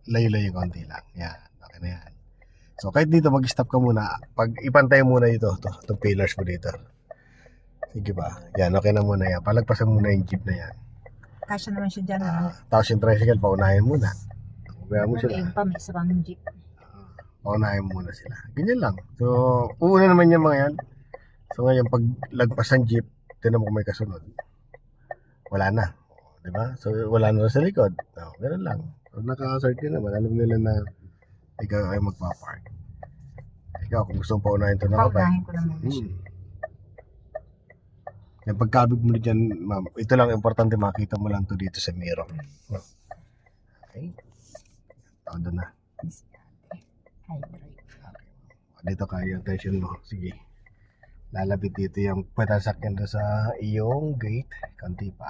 Layo-layo konti lang. Yan, okay na yan. So kahit dito mag-stop ka muna, pag ipantay muna dito, itong pillars mo dito. Sige ba? Yan, okay na muna yan. Palagpasan muna yung jeep na yan. Kasya naman siya dyan. Tapos yung tricycle, paunahin muna. Kaya mo sila. May pa, may isa pang jeep. Paunahin muna sila. Ganyan lang. So, uuna naman yung mga yan. So ngayon, pag lagpas ng jeep, tinan mo kung may kasunod. Wala na. Diba? So, wala na sa likod. So, ganun lang. So, naka-assert ka naman. Alam nila na ikaw ay magpa-park. Ikaw, kung gusto mong paunahin ito na kapag. Paunahin ko na muna siya. Yung pagkabig mo dyan, ma'am, ito lang importante, makita mo lang to dito sa mirror. Okay? Todo na. Dito kaya yung tension mo. Sige. Lalapit dito yung patasakyan doon sa iyong gate. Kanti pa.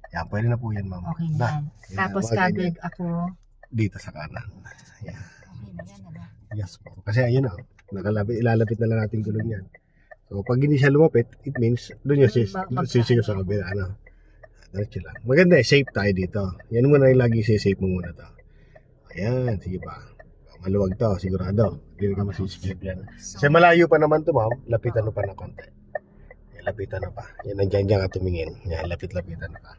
Yan, pwede na po yan, ma'am. Okay na. Tapos kagad ako dito sa kanan. Yan. Okay na yan, ano? Yes po. Kasi ayun na. Ilalapit na lang natin gulong yan. So, pag hindi siya lumapit, it means doon yung sisigaw sa kabila. Ano? Diretso lang. Maganda eh, safe tayo dito. Yan muna yung lagi safe mo muna to. Ayan, sige pa. Maluwag to, sigurado. Hindi ka masisigip yan. Kasi malayo pa naman to, ma'am. Lapitan mo pa ng konti. Yan, lapitan na pa. Yan, nandiyan ka tumingin. Yan, lapit-lapitan na pa.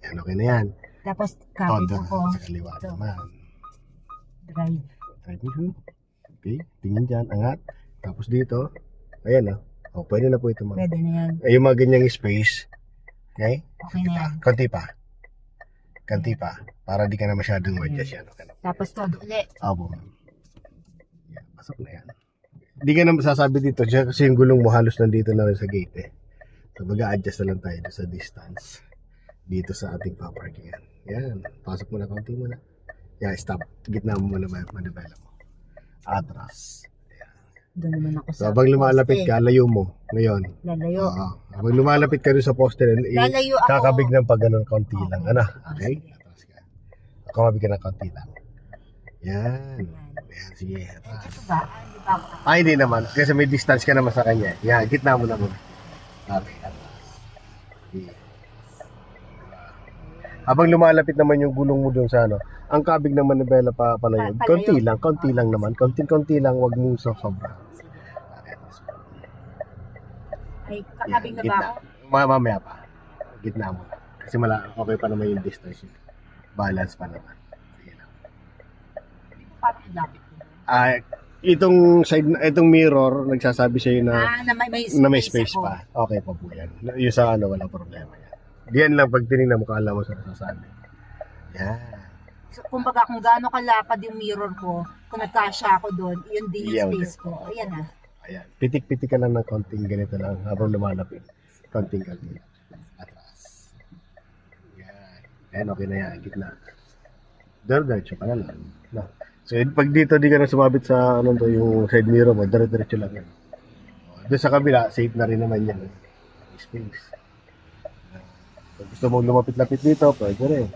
Yan, okay na yan. Tapos kapit ako. Sa kaliwa naman. Drive. Drive mo. Okay, tingin dyan, angat. Tapos dito, ayan na. O, pwede na po ito, ma'am. Pwede na yan. Ay, yung mga ganyang space. Okay? Okay na yan. Konti pa. Konti pa. Para di ka na masyadong mag-adjust yan. Okay na. Tapos todo ulit. Opo. Yan, pasok na yan. Di ka na masasabi dito kasi yung gulong mo halos nandito na rin sa gate eh. So mag-a-adjust na lang tayo sa distance dito sa ating paparkingan. Yan. Pasok mo na, konti mo na. Yan, stop. Gitna mo manibela mo. Atras. Doon naman ako sa so habang lumalapit ka, layo mo. Ngayon. Lalayo. Oo. Habang lumalapit ka rin sa poste, Lalayo ako. kakabig ng pag ganun, konti lang. Ano? Okay? Atras ka. Kakabig ka ng konti lang. Yan. Yan, sige. Ito ba? Hindi ba ako? Ay, hindi naman. Kasi may distance ka naman sa kanya. Yan, gitna mo na mo. Okay, atras. Okay. Habang lumalapit naman yung gulong mo dun sa ano, ang kabig ng manibela pa palayo. Konti lang naman. Konti lang, wag mong sobra. Ay, kakabing na ba Gitna. ako? Mamaya pa. Gitna mo. Kasi okay pa naman yung distance. Balance pa naman. Sige lang. Paano ilapit ko? Itong mirror, nagsasabi sa'yo na may space ako. pa. Okay pa po yan. Yung sa ano, walang problema yan. Diyan lang pag tinignan mo, kala mo sa nasasabi. Yan. So, kumbaga kung gaano kalapad yung mirror ko, kung nagkasya ako doon, yun din yung space ko. Ayan na. Ayan. Pitik-pitik ka lang ng konting ganito lang habang lumalapit. Konting kalmila. Atras. Yan. Ayan, okay na yan. Gitna. Diretso ka na lang. No. So, pag dito di ka na sumabit sa yung side mirror mo, diretso lang yan. Doon sa kabila, safe na rin naman yan. Space. Kung gusto mong lumapit-lapit dito, pwede rin.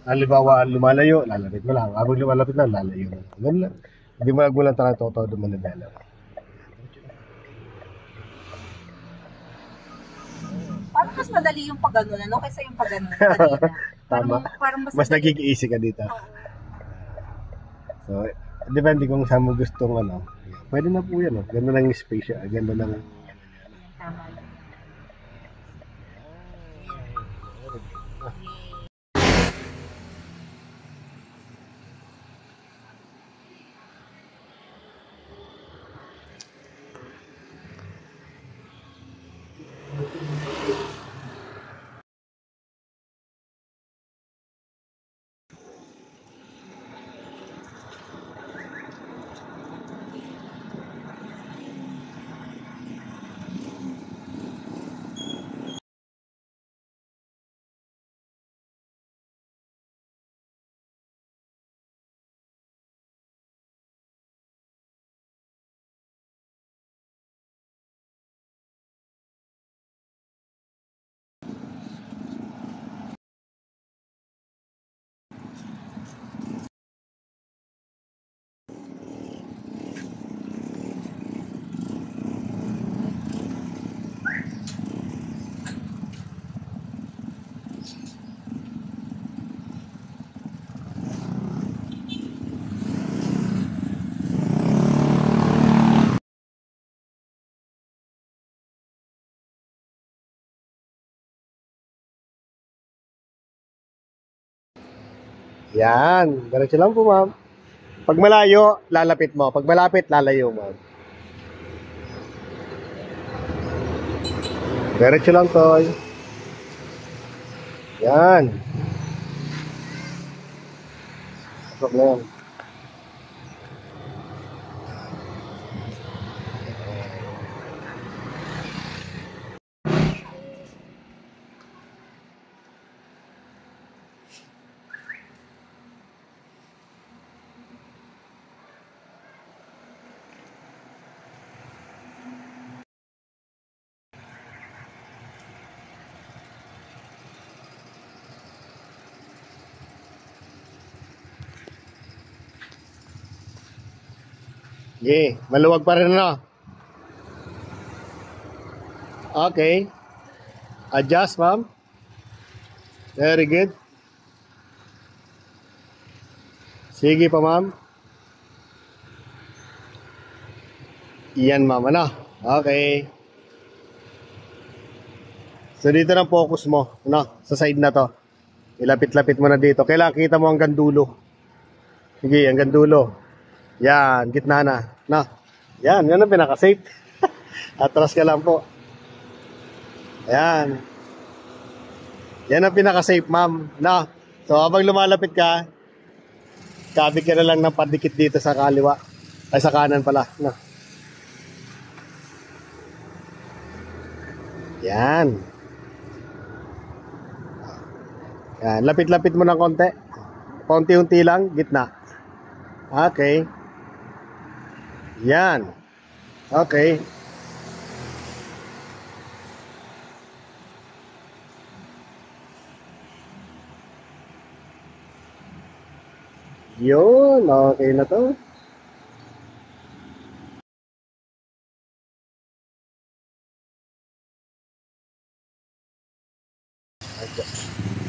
Halimbawa, lumalayo, lalapit mo lang. Habang lumalapit lang, lalayo mo. Ganun lang. Hindi mo nagulang todo manibela. Parang mas madali yung pag-ano na, no? Kaysa yung pag-ano kanina. Tama. Parang Mas nagiging-easy ka dito. So, depende kung saan mo gustong ano. Pwede na po yan. Ganda ng space. Ganda ng... Tama lang. Yan. Diretso lang po, ma'am. Pag malayo, lalapit mo. Pag malapit, lalayo, ma'am. Diretso lang, Toy. Yan. Pasok na yan. Okay, maluwag pa rin, no? Okay. Adjust, ma'am. Very good. Sige pa, ma'am. Iyan, ma'am. Ano? Okay. So, dito na focus mo. Ano? Sa side na to. Ilapit-lapit mo na dito. Kailangan kita mo hanggang dulo. Sige, hanggang dulo. Yan, gitna na. No? Yan, yan ang pinaka-safe. Atras ka lang po. Ayan. Yan ang pinaka-safe, ma'am. No? So, habang lumalapit ka, kabig ka na lang ng padikit dito sa kaliwa. Ay, sa kanan pala. No? Yan. Yan. Lapit-lapit mo ng konti. Konti-unti lang, gitna. Okay. Yan. Okay. Yun. Okay na to. Adjust.